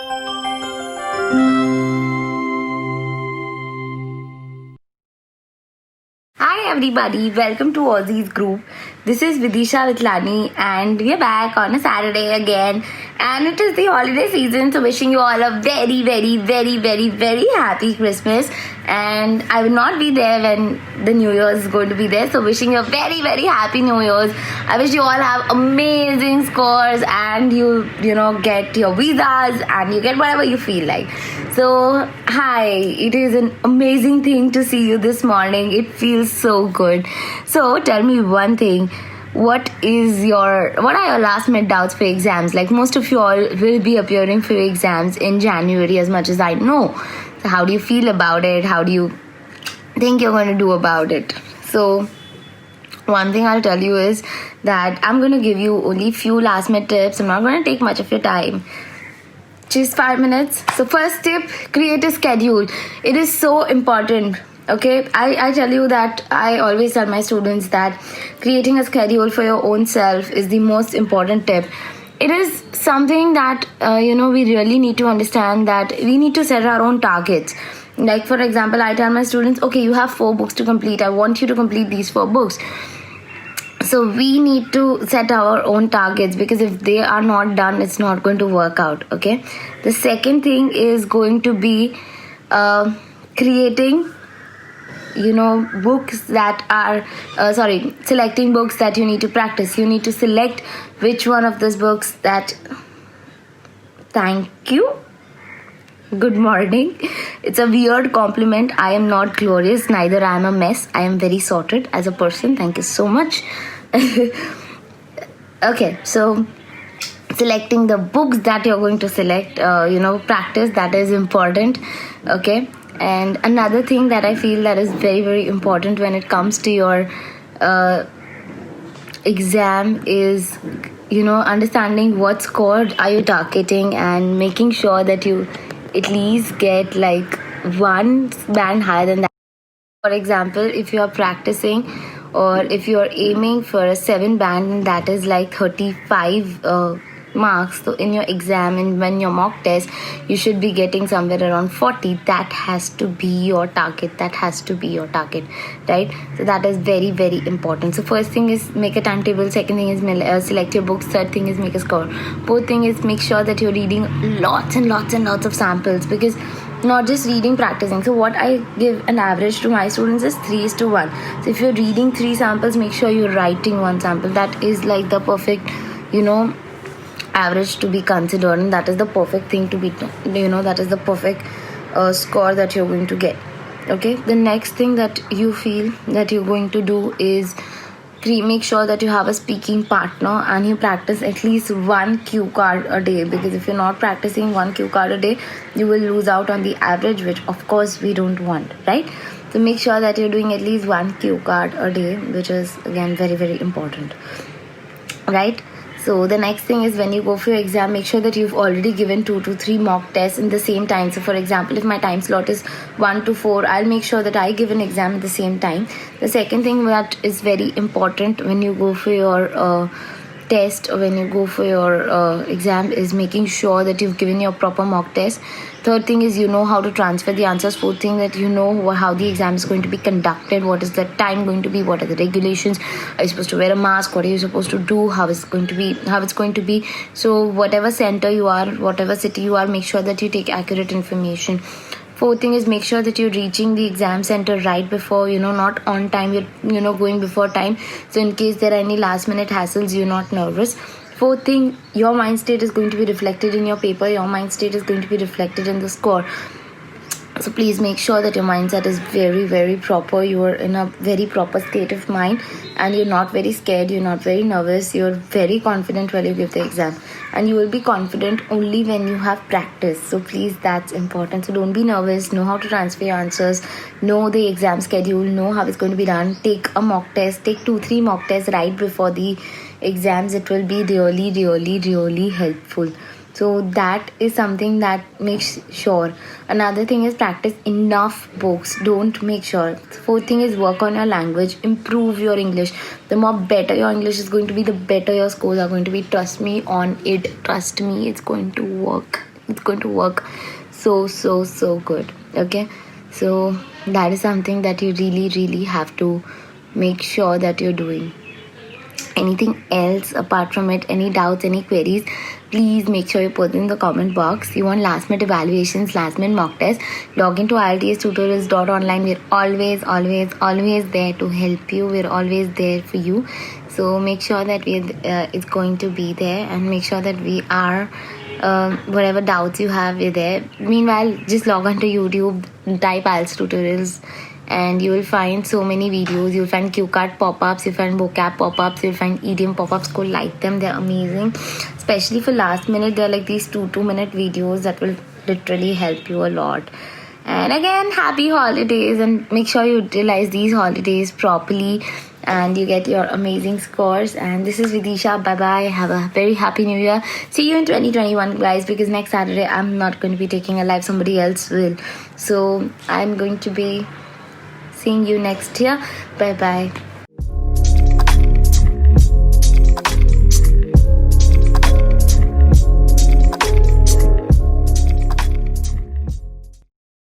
Hi everybody, welcome to Aussie's group. This is Vidisha Vitlani and we are back on a Saturday again, and it is the holiday season, so wishing you all a very happy Christmas. And I will not be there when the New Year's is going to be there, so wishing you a very happy New Year's. I wish you all have amazing scores and you get your visas and you get whatever you feel like. So hi, it is an amazing thing to see you this morning. It feels so good. So tell me one thing. What are your last minute doubts for exams? Like, most of you all will be appearing for your exams in January, as much as I know. So how do you feel about it? How do you think you're going to do about it? So one thing I'll tell you is that I'm going to give you only few last minute tips. I'm not going to take much of your time, just 5 minutes. So first tip, create a schedule. It is so important. Okay, I tell you that I always tell my students that creating a schedule for your own self is the most important tip. It is something that we really need to understand, that we need to set our own targets. Like, for example, I tell my students, okay, you have 4 books to complete. I want you to complete these 4 books. So we need to set our own targets, because if they are not done, it's not going to work out. Okay, the second thing is going to be creating books that are selecting books that you need to practice. You need to select which one of those books that thank you, good morning. It's a weird compliment. I am not glorious, neither I am a mess. I am very sorted as a person. Thank you so much. Okay, so selecting the books that you're going to select, practice, that is important. Okay, and another thing that I feel that is very important when it comes to your exam is understanding what score are you targeting, and making sure that you at least get like one band higher than that. For example, if you are practicing, or if you are aiming for a 7 band, and that is like 35 marks, so in your exam and when your mock test, you should be getting somewhere around 40. That has to be your target. Right? So that is very important. So first thing is make a timetable. Second thing is select your books. Third thing is make a score. Fourth thing is make sure that you're reading lots of samples, because not just reading, practicing. So what I give an average to my students is 3:1. So if you're reading 3 samples, make sure you're writing 1 sample. That is like the perfect average to be considered, and that is the perfect thing to be that is the perfect score that you're going to get. Okay, the next thing that you feel that you're going to do is make sure that you have a speaking partner, and you practice at least 1 cue card a day, because if you're not practicing 1 cue card a day, you will lose out on the average, which of course we don't want, right? So make sure that you're doing at least 1 cue card a day, which is again very important, right? So the next thing is, when you go for your exam, make sure that you've already given 2 to 3 mock tests in the same time. So for example, if my time slot is 1 to 4, I'll make sure that I give an exam at the same time. The second thing that is very important when you go for your test, or when you go for your exam, is making sure that you've given your proper mock test. Third thing is how to transfer the answers. Fourth thing, that how the exam is going to be conducted, what is the time going to be, what are the regulations, are you supposed to wear a mask, what are you supposed to do, how it's going to be. So whatever center you are, whatever city you are, make sure that you take accurate information. Fourth thing is, make sure that you're reaching the exam center right before, not on time, you're going before time, so in case there are any last minute hassles, you're not nervous. Fourth thing, your mind state is going to be reflected in your paper. Your mind state is going to be reflected in the score. So please make sure that your mindset is very proper. You are in a very proper state of mind, and you're not very scared, you're not very nervous, you're very confident while you give the exam. And you will be confident only when you have practice. So please, that's important. So don't be nervous. Know how to transfer your answers. Know the exam schedule. Know how it's going to be done. Take a mock test. Take 2-3 mock tests right before the exams. It will be really helpful. So that is something that makes sure. Another thing is practice enough books. Don't make sure. Fourth thing is work on your language. Improve your English. The more better your English is going to be, the better your scores are going to be. Trust me on it. Trust me, it's going to work. it's going to work so good. Okay, so that is something that you really have to make sure that you're doing. Anything else apart from it, any doubts, any queries, please make sure you put in the comment box. You want last minute evaluations, last minute mock tests, log into IELTStutorials.online. We're always there to help you. We're always there for you. So make sure that it's going to be there, and make sure that we are whatever doubts you have, we're there. Meanwhile, just log on to YouTube, type IELTS tutorials, and you will find so many videos. You'll find cue card pop-ups, you'll find vocab pop-ups, you'll find idiom pop-ups. Go like them, they're amazing, especially for last minute. They're like these 2-minute videos that will literally help you a lot. And again, happy holidays, and make sure you utilize these holidays properly and you get your amazing scores. And this is Vidisha. Bye bye. Have a very happy new year. See you in 2021, guys, because next Saturday I'm not going to be taking a live, somebody else will. So I'm going to be seeing you next year. Bye bye.